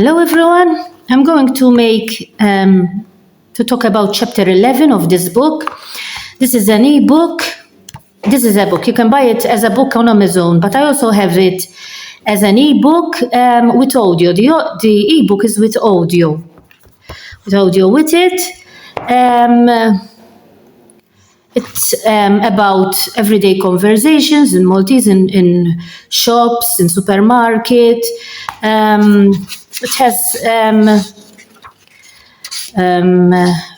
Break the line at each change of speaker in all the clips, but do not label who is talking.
Hello everyone, I'm going to talk about chapter 11 of this book. This is an ebook. This is a book. You can buy it as a book on Amazon, but I also have it as an ebook with audio. The ebook is with audio. With it. It's about everyday conversations in Maltese, in shops, in supermarket. It has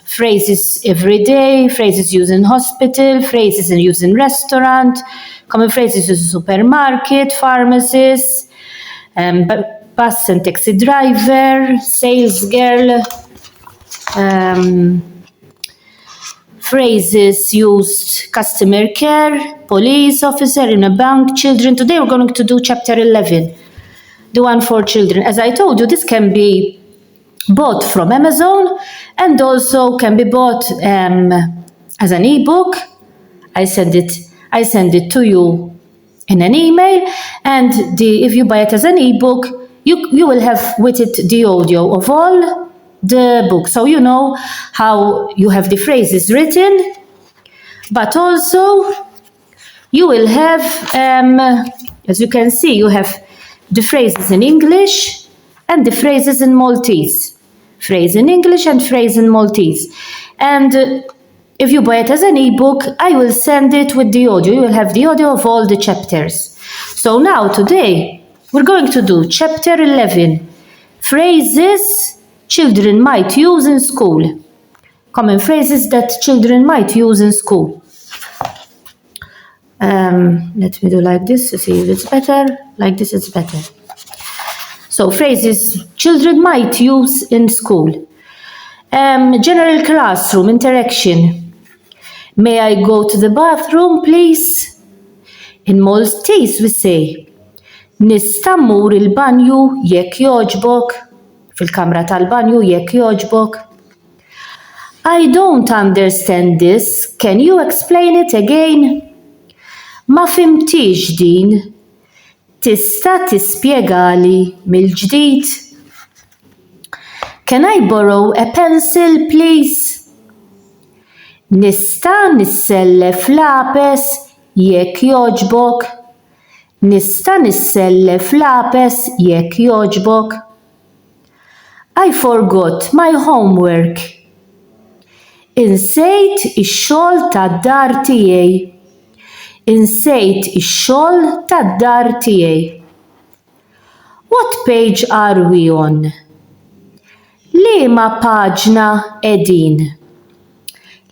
phrases every day, phrases used in hospital, phrases used in restaurant, common phrases used in supermarket, pharmacies, bus and taxi driver, sales girl, phrases used customer care, police officer in a bank, children. Today we're going to do chapter 11, the one for children. As I told you, this can be bought from Amazon and also can be bought as an ebook. I send it to you in an email, and if you buy it as an ebook, you will have with it the audio of all the book, so you know how you have the phrases written, but also you will have, as you can see, you have the phrases in English and the phrases in Maltese. Phrase in English and phrase in Maltese. And if you buy it as an ebook, I will send it with the audio. You will have the audio of all the chapters. So now today we're going to do chapter 11, phrases children might use in school. Common phrases that children might use in school. Let me do like this to see if it's better. Like this it's better. So phrases children might use in school. General classroom interaction. May I go to the bathroom, please? In Maltese we say, nista' mmur il-banju jekk jogħġbok. Fil-kamra tal-banju jekk jogħġbok. I don't understand this. Can you explain it again? Ma fimtix din. Tista' tispjegali mill-ġdid? Can I borrow a pencil, please? Nista' nissellef lapes jekk jogħġbok? Nista' nissellef lapes jekk jogħġbok? I forgot my homework. Insejt ix-xogħol tad-dar tiegħi. Insejt ix-xogħol tad-dar tiegħi. What page are we on? Liema paġna qegħdin?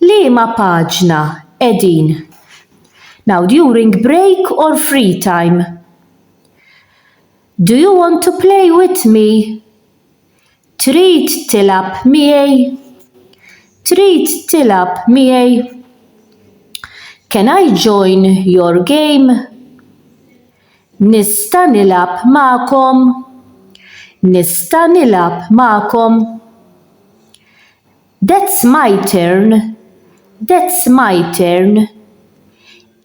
Liema paġna qegħdin? Now during break or free time? Do you want to play with me? Trid tilab miegħi? Trid tilab miegħi? Can I join your game? Nista' nilab magħkom? Nista' nilab magħkom? That's my turn. That's my turn.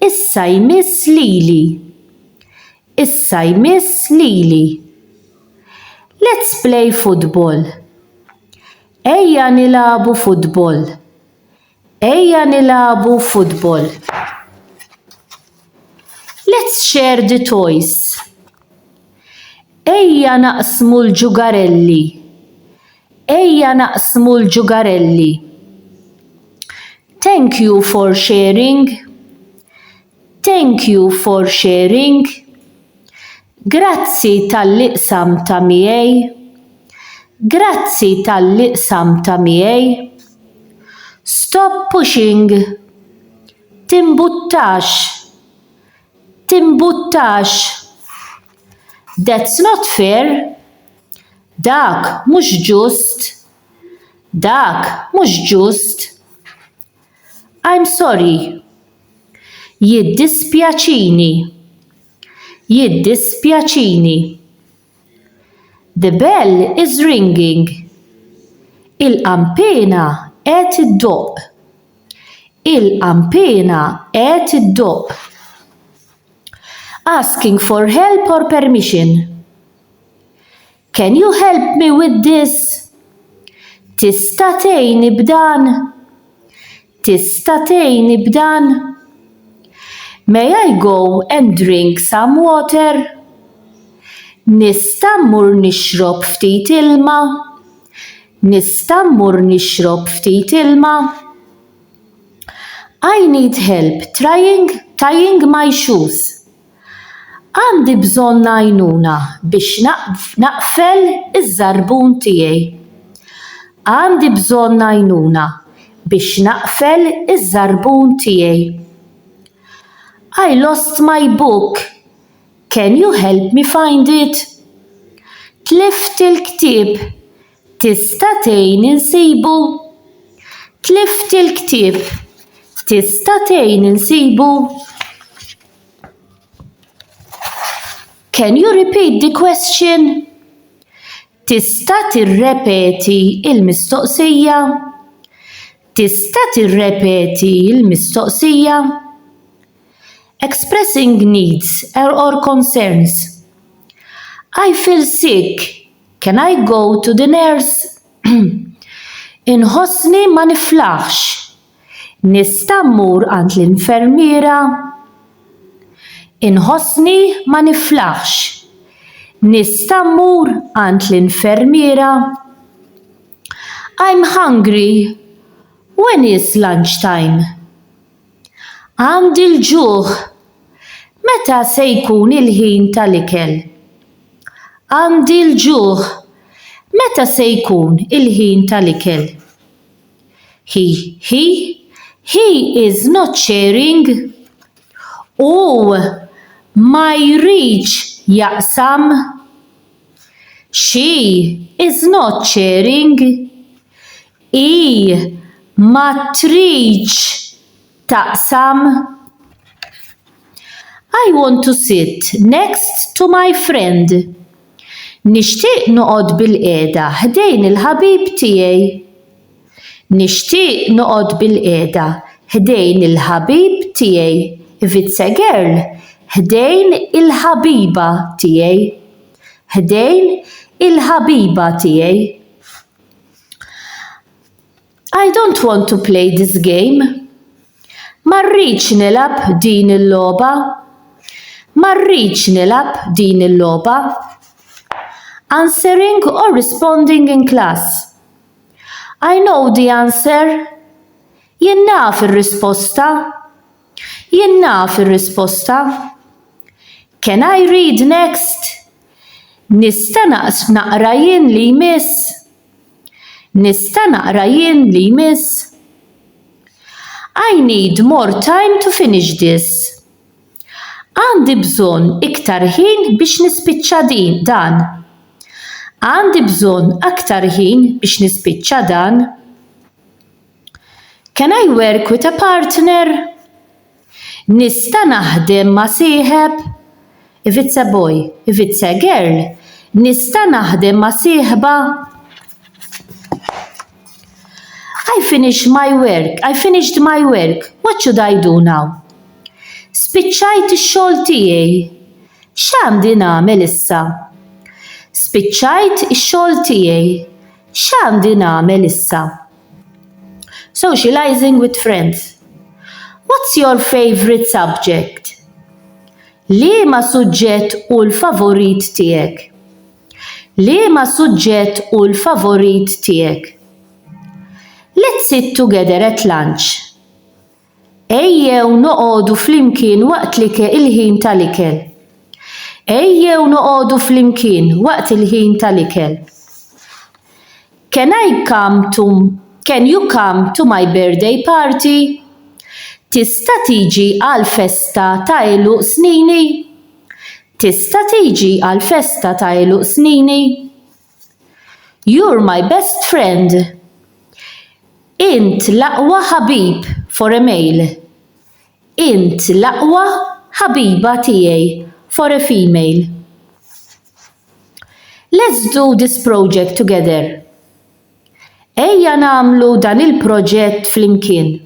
Issa jmiss lili. Issa jmiss lili. Let's play football. Ejja nilabu football. Ejja nilabu football. Let's share the toys. Ejja naqsmu l-ġugarelli. Ejja naqsmu l-ġugarelli. Thank you for sharing. Thank you for sharing. Grazzi tal-liqsamta miegħi. Grazzi tal-liqsamta miegħi. Stop pushing. Timbuttax. Timbuttax. That's not fair. Dak mhux ġust. Dak mhux ġust. I'm sorry. Jiddispjaċini. Jiddispjaċini. The bell is ringing. Il-qampena qed iddoqq. Il-qampena qed iddoqq. Asking for help or permission. Can you help me with this? Tista' tgħinni b'dan? Tista' tgħinni b'dan? May I go and drink some water? Nista' mmur nixrob ftit ilma? Nista' mmur nixrob ftit ilma? I need help tying my shoes. Għandi bżonn għajnuna biex naqfel iż-żarbun tiegħi. Għandi bżonn għajnuna biex naqfel iż-żarbun tiegħi. I lost my book. Can you help me find it? Tlift il-ktieb. Tista' tgħin insibu? Tlift il-ktieb. Tista' tgħin insibu? Can you repeat the question? Tista' tirrepeti il-mistoqsija? Tista' tirrepeti il-mistoqsija? Expressing needs or concerns. I feel sick. Can I go to the nurse? Inħossni ma niflaħx. Nista' mmur għand l-infermiera? Inħossni ma niflaħx. Nista' mmur għand l-infermiera? I'm hungry. When is lunchtime? Għandi l-ġuħ. Meta se jkun il-ħin tal-ikel? Għandi l-ġuħ. Meta se jkun il-ħin tal-ikel? He is not sharing. My reach jaqsam. She is not sharing. Ma triċ taqsam. I want to sit next to my friend. Nixtieq noqgħod bil-qiegħda ħdejn il-ħabib tiegħi. Nixtieq noqgħod bil-qiegħda ħdejn il-ħabib tiegħi. If it's a girl, ħdejn il-ħabiba tiegħi. Ħdejn il-ħabiba tiegħi. I don't want to play this game. Ma rridx nilab din il-logħba. Ma rridx nilab din il-logħba. Answering or responding in class. I know the answer. Jien naf ir-risposta. Jien naf ir-risposta. Can I read next? Nista' naqra jien li jmiss. Nista' naqra jien li jmiss. I need more time to finish this. Għandi bżonn iktar ħin biex nispiċċa dan. Għandi bżonn aktar ħin biex nispiċċa dan. Can I work with a partner? Nista' naħdem ma' sieħeb? If it's a boy, if it's a girl, nista' naħdem ma' sieħba? I finished my work. What should I do now? Spiċċajt ix-xogħol tiegħi. X'għandi nagħmel issa? Spiċċajt ix-xogħol tiegħi. X'għandi nagħmel issa? Socializing with friends. What's your favorite subject? Liema suġġett hu l-favorit tiegħek? Liema suġġett hu l-favorit tiegħek? Let's sit together at lunch. Ejjew noqogħdu flimkien waqt il-ħin tal-ikel. Ejjew noqogħdu flimkien waqt il-ħin tal-ikel. Can you come to my birthday party? Tista' tiġi għal festa ta' Ellul snini? Tista' tiġi għal festa ta' Ellul snini? You're my best friend. Int l-aqwa ħabib for a male. Int l-aqwa ħabiba tiegħi for a female. Let's do this project together. Ejja nagħmlu dan il-proġett flimkien.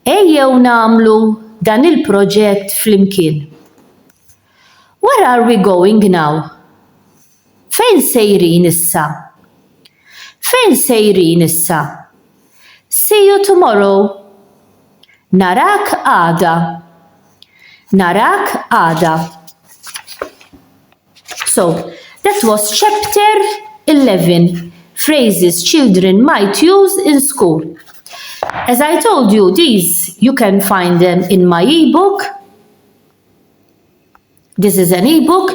Ejjew nagħmlu dan il-proġett flimkien. Where are we going now? Fejn sejrin issa? Fejn sejrin issa? See you tomorrow. Narak għada. Narak għada. So, that was chapter 11. Phrases children might use in school. As I told you, these, you can find them in my ebook. This is an ebook.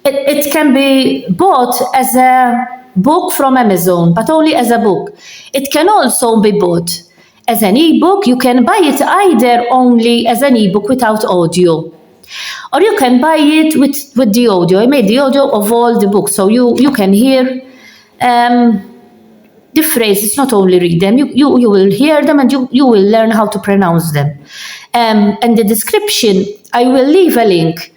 It can be bought as a book from Amazon, but only as a book. It can also be bought as an ebook. You can buy it either only as an ebook without audio, or you can buy it with the audio. I made the audio of all the books, so you can hear the phrases, not only read them. You will hear them and you will learn how to pronounce them. And the description, I will leave a link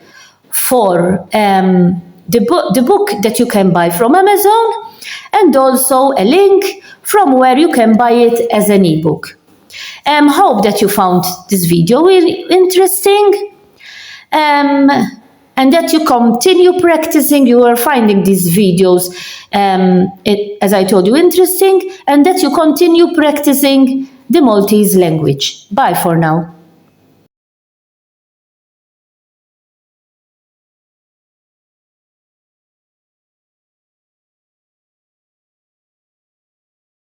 for the book that you can buy from Amazon, and also a link from where you can buy it as an ebook. Hope that you found this video interesting, and that you continue practicing. You are finding these videos, as I told you, interesting, and that you continue practicing the Maltese language. Bye for now.